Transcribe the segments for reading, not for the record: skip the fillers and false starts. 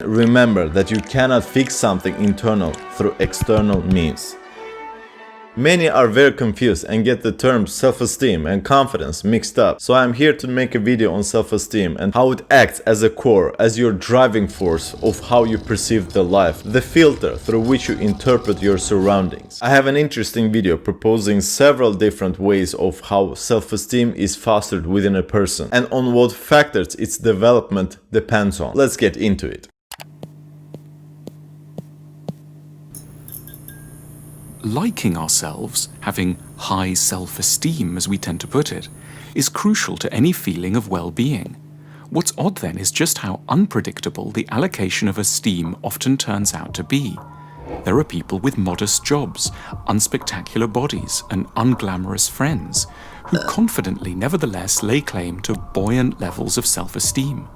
Remember that you cannot fix something internal through external means. Many are very confused and get the terms self-esteem and confidence mixed up. So I'm here to make a video on self-esteem and how it acts as a core, as your driving force of how you perceive the life, the filter through which you interpret your surroundings. I have an interesting video proposing several different ways of how self-esteem is fostered within a person and on what factors its development depends on. Let's get into it. Liking ourselves, having high self-esteem as we tend to put it, is crucial to any feeling of well-being. What's odd then is just how unpredictable the allocation of esteem often turns out to be. There are people with modest jobs, unspectacular bodies, and unglamorous friends who confidently nevertheless lay claim to buoyant levels of self-esteem.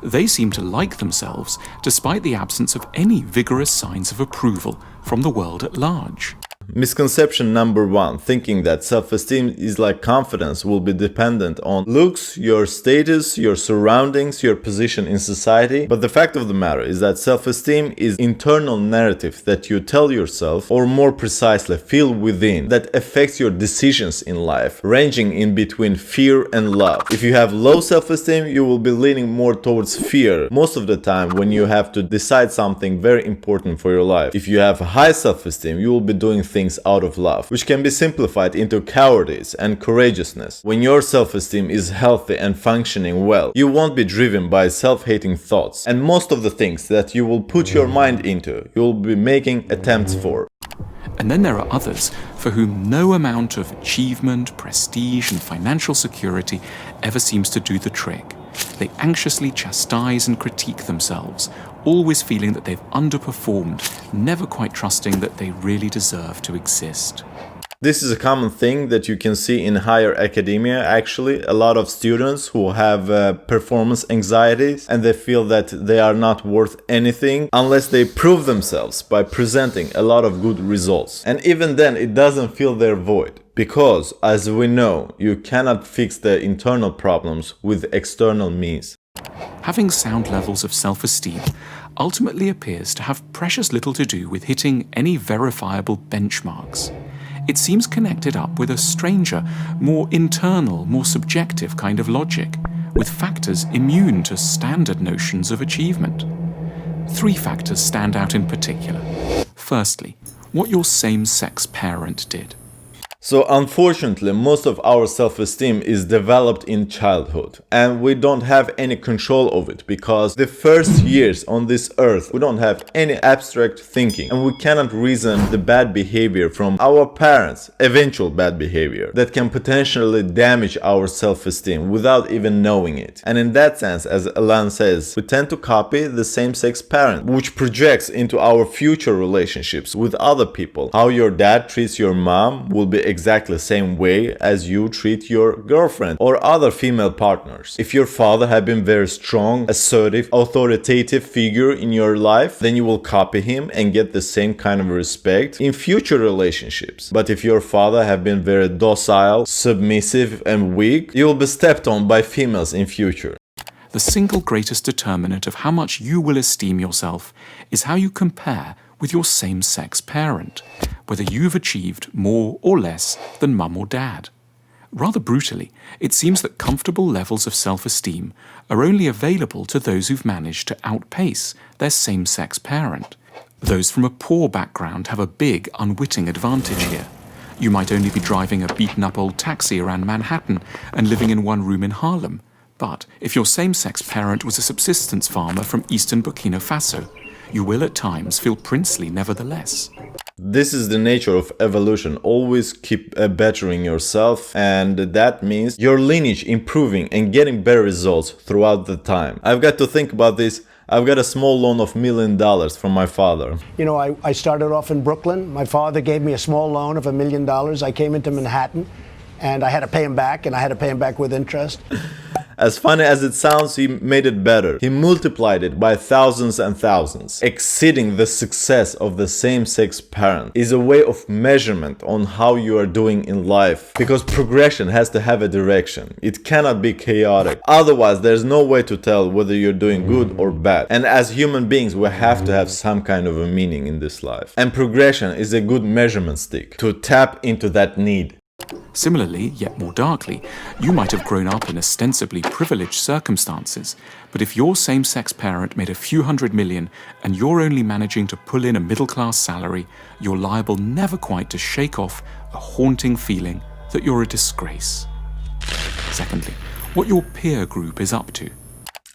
They seem to like themselves despite the absence of any vigorous signs of approval from the world at large. Misconception number 1, thinking that self-esteem is like confidence will be dependent on looks, your status, your surroundings, your position in society. But the fact of the matter is that self-esteem is internal narrative that you tell yourself, or more precisely feel within, that affects your decisions in life, ranging in between fear and love. If you have low self-esteem, you will be leaning more towards fear most of the time when you have to decide something very important for your life. If you have high self-esteem, you will be doing things out of love, which can be simplified into cowardice and courageousness. When your self-esteem is healthy and functioning well, you won't be driven by self-hating thoughts, and most of the things that you will put your mind into, you will be making attempts for. And then there are others for whom no amount of achievement, prestige, and financial security ever seems to do the trick. They anxiously chastise and critique themselves, always feeling that they've underperformed, never quite trusting that they really deserve to exist. This is a common thing that you can see in higher academia. Actually, a lot of students who have performance anxieties, and they feel that they are not worth anything unless they prove themselves by presenting a lot of good results. And even then, it doesn't fill their void. Because, as we know, you cannot fix the internal problems with external means. Having sound levels of self-esteem ultimately appears to have precious little to do with hitting any verifiable benchmarks. It seems connected up with a stranger, more internal, more subjective kind of logic, with factors immune to standard notions of achievement. 3 factors stand out in particular. Firstly, what your same-sex parent did. So unfortunately, most of our self-esteem is developed in childhood, and we don't have any control of it because the first years on this earth we don't have any abstract thinking, and we cannot reason the bad behavior from our parents, eventual bad behavior that can potentially damage our self-esteem without even knowing it. And in that sense, as Alan says, we tend to copy the same-sex parent, which projects into our future relationships with other people. How your dad treats your mom will be exactly the same way as you treat your girlfriend or other female partners. If your father had been very strong, assertive, authoritative figure in your life, then you will copy him and get the same kind of respect in future relationships. But if your father had been very docile, submissive, and weak, you will be stepped on by females in future. The single greatest determinant of how much you will esteem yourself is how you compare with your same-sex parent, whether you've achieved more or less than mum or dad. Rather brutally, it seems that comfortable levels of self-esteem are only available to those who've managed to outpace their same-sex parent. Those from a poor background have a big, unwitting advantage here. You might only be driving a beaten-up old taxi around Manhattan and living in one room in Harlem. But if your same-sex parent was a subsistence farmer from eastern Burkina Faso, you will at times feel princely nevertheless. This is the nature of evolution. Always keep bettering yourself, and that means your lineage improving and getting better results throughout the time. I've got to think about this. I've got a small loan of $1 million from my father. You know, I started off in Brooklyn. My father gave me a small loan of $1 million. I came into Manhattan and I had to pay him back, and I had to pay him back with interest. As funny as it sounds, he made it better. He multiplied it by thousands and thousands. Exceeding the success of the same-sex parent is a way of measurement on how you are doing in life, because progression has to have a direction. It cannot be chaotic. Otherwise, there's no way to tell whether you're doing good or bad. And as human beings, we have to have some kind of a meaning in this life. And progression is a good measurement stick to tap into that need. Similarly, yet more darkly, you might have grown up in ostensibly privileged circumstances, but if your same-sex parent made a few $100 million and you're only managing to pull in a middle-class salary, you're liable never quite to shake off a haunting feeling that you're a disgrace. Secondly, what your peer group is up to.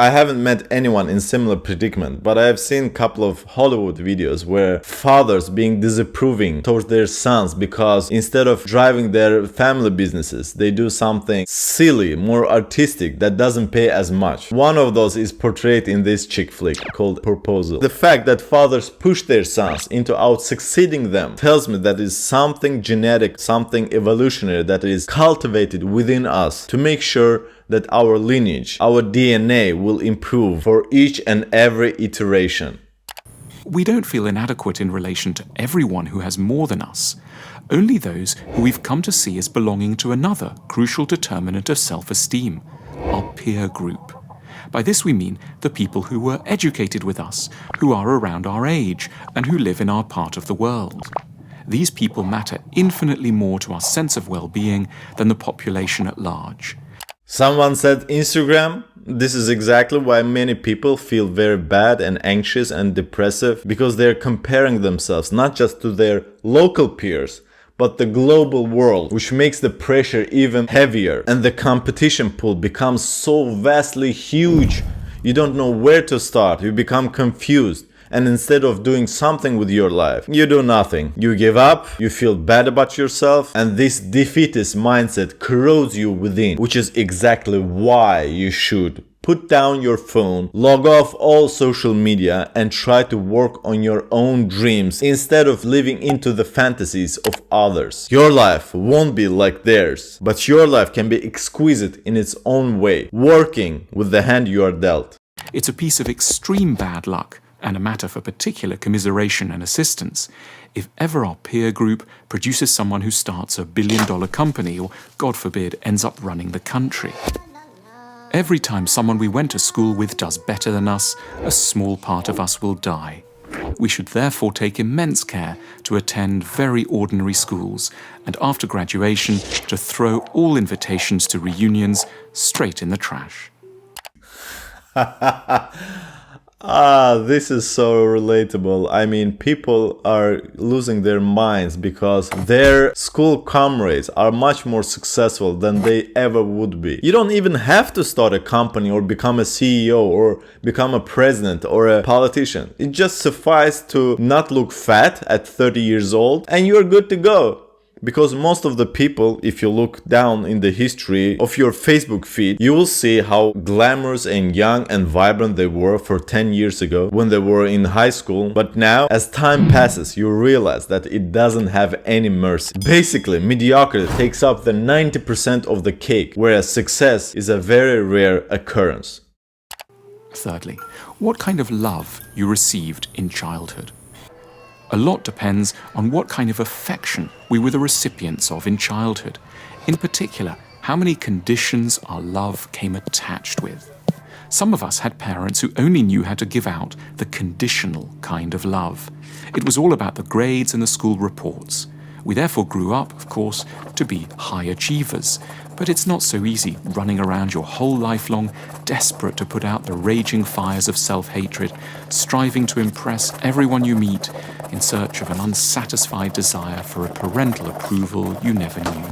I haven't met anyone in similar predicament, but I have seen a couple of Hollywood videos where fathers being disapproving towards their sons because instead of driving their family businesses, they do something silly, more artistic that doesn't pay as much. One of those is portrayed in this chick flick called Proposal. The fact that fathers push their sons into out succeeding them tells me that is something genetic, something evolutionary that is cultivated within us to make sure that our lineage, our DNA will improve for each and every iteration. We don't feel inadequate in relation to everyone who has more than us, only those who we've come to see as belonging to another crucial determinant of self-esteem, our peer group. By this we mean the people who were educated with us, who are around our age, and who live in our part of the world. These people matter infinitely more to our sense of well-being than the population at large. Someone said Instagram. This is exactly why many people feel very bad and anxious and depressive, because they're comparing themselves not just to their local peers, but the global world, which makes the pressure even heavier, and the competition pool becomes so vastly huge. You don't know where to start, you become confused. And instead of doing something with your life, you do nothing. You give up, you feel bad about yourself, and this defeatist mindset corrodes you within, which is exactly why you should put down your phone, log off all social media, and try to work on your own dreams instead of living into the fantasies of others. Your life won't be like theirs, but your life can be exquisite in its own way, working with the hand you are dealt. It's a piece of extreme bad luck, and a matter for particular commiseration and assistance, if ever our peer group produces someone who starts a billion-dollar company or, God forbid, ends up running the country. Every time someone we went to school with does better than us, a small part of us will die. We should therefore take immense care to attend very ordinary schools, and after graduation to throw all invitations to reunions straight in the trash. This is so relatable. I mean, people are losing their minds because their school comrades are much more successful than they ever would be. You don't even have to start a company or become a CEO or become a president or a politician. It just suffices to not look fat at 30 years old and you're good to go. Because most of the people, if you look down in the history of your Facebook feed, you will see how glamorous and young and vibrant they were for 10 years ago when they were in high school. But now, as time passes, you realize that it doesn't have any mercy. Basically, mediocrity takes up the 90% of the cake, whereas success is a very rare occurrence. Thirdly, what kind of love you received in childhood. A lot depends on what kind of affection we were the recipients of in childhood. In particular, how many conditions our love came attached with. Some of us had parents who only knew how to give out the conditional kind of love. It was all about the grades and the school reports. We therefore grew up, of course, to be high achievers. But it's not so easy running around your whole life long, desperate to put out the raging fires of self-hatred, striving to impress everyone you meet in search of an unsatisfied desire for a parental approval you never knew.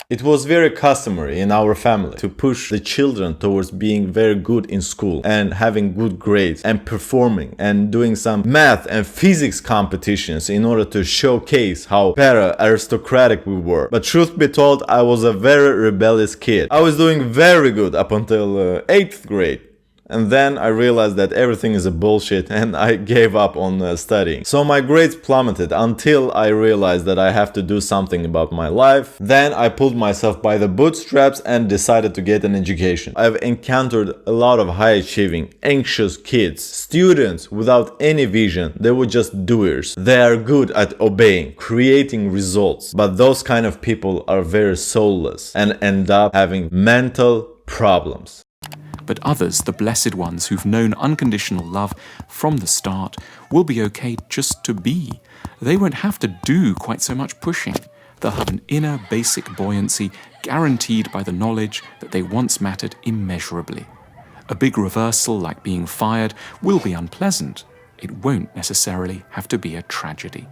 It was very customary in our family to push the children towards being very good in school and having good grades and performing and doing some math and physics competitions in order to showcase how para-aristocratic we were. But truth be told, I was a very rebellious kid. I was doing very good up until 8th grade. And then I realized that everything is a bullshit and I gave up on studying. So my grades plummeted until I realized that I have to do something about my life. Then I pulled myself by the bootstraps and decided to get an education. I've encountered a lot of high achieving, anxious kids, students without any vision. They were just doers. They are good at obeying, creating results. But those kind of people are very soulless and end up having mental problems. But others, the blessed ones who've known unconditional love from the start, will be okay just to be. They won't have to do quite so much pushing. They'll have an inner basic buoyancy guaranteed by the knowledge that they once mattered immeasurably. A big reversal like being fired will be unpleasant. It won't necessarily have to be a tragedy.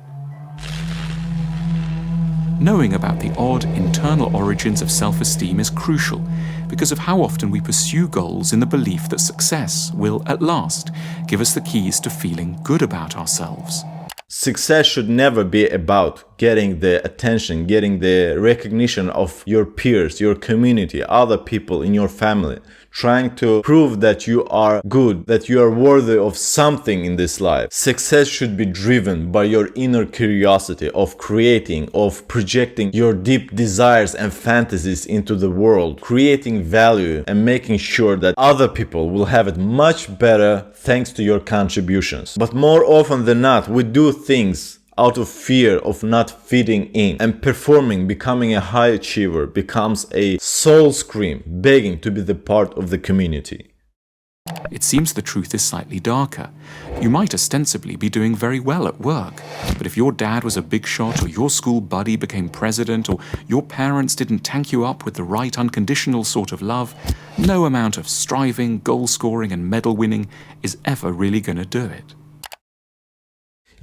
Knowing about the odd internal origins of self-esteem is crucial because of how often we pursue goals in the belief that success will, at last, give us the keys to feeling good about ourselves. Success should never be about getting the attention, getting the recognition of your peers, your community, other people in your family, trying to prove that you are good, that you are worthy of something in this life. Success should be driven by your inner curiosity of creating, of projecting your deep desires and fantasies into the world, creating value and making sure that other people will have it much better thanks to your contributions. But more often than not, we do things out of fear of not fitting in, and performing, becoming a high achiever becomes a soul scream, begging to be the part of the community. It seems the truth is slightly darker. You might ostensibly be doing very well at work, but if your dad was a big shot, or your school buddy became president, or your parents didn't tank you up with the right unconditional sort of love, no amount of striving, goal scoring, and medal winning is ever really gonna do it.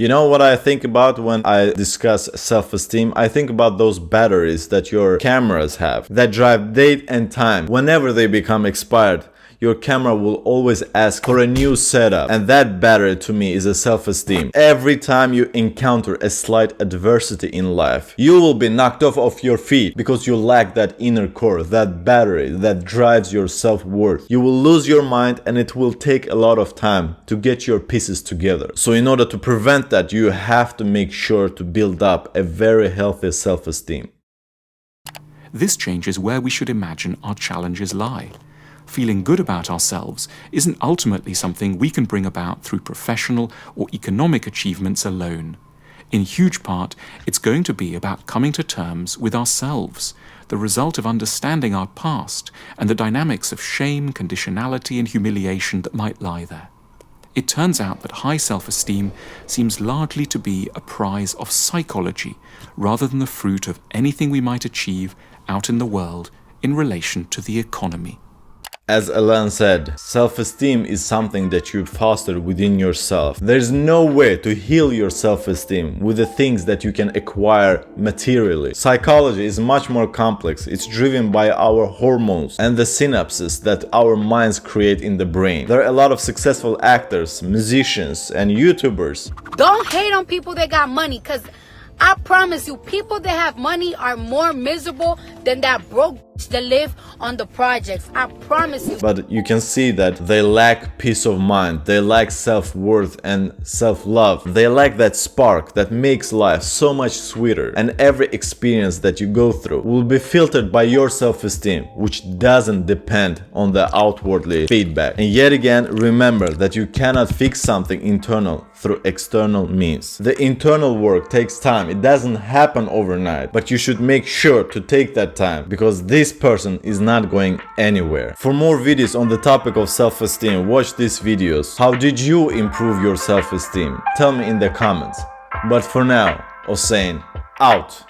You know what I think about when I discuss self-esteem? I think about those batteries that your cameras have that drive date and time. Whenever they become expired, your camera will always ask for a new setup, and that battery to me is a self-esteem. Every time you encounter a slight adversity in life, you will be knocked off your feet because you lack that inner core, that battery that drives your self-worth. You will lose your mind and it will take a lot of time to get your pieces together. So in order to prevent that, you have to make sure to build up a very healthy self-esteem. This changes where we should imagine our challenges lie. Feeling good about ourselves isn't ultimately something we can bring about through professional or economic achievements alone. In huge part, it's going to be about coming to terms with ourselves, the result of understanding our past and the dynamics of shame, conditionality, and humiliation that might lie there. It turns out that high self-esteem seems largely to be a prize of psychology rather than the fruit of anything we might achieve out in the world in relation to the economy. As Alan said, self-esteem is something that you foster within yourself. There's no way to heal your self-esteem with the things that you can acquire materially. Psychology is much more complex. It's driven by our hormones and the synapses that our minds create in the brain. There are a lot of successful actors, musicians, and YouTubers. Don't hate on people that got money, because I promise you, people that have money are more miserable than that broke that live on the projects. I promise you. But you can see that they lack peace of mind, they lack self-worth and self-love. They lack that spark that makes life so much sweeter. And every experience that you go through will be filtered by your self-esteem, which doesn't depend on the outwardly feedback. And yet again, remember that you cannot fix something internal through external means. The internal work takes time. It doesn't happen overnight, but you should make sure to take that time, because this person is not going anywhere. For more videos on the topic of self-esteem, watch these videos. How did you improve your self-esteem? Tell me in the comments. But for now, Hossein out.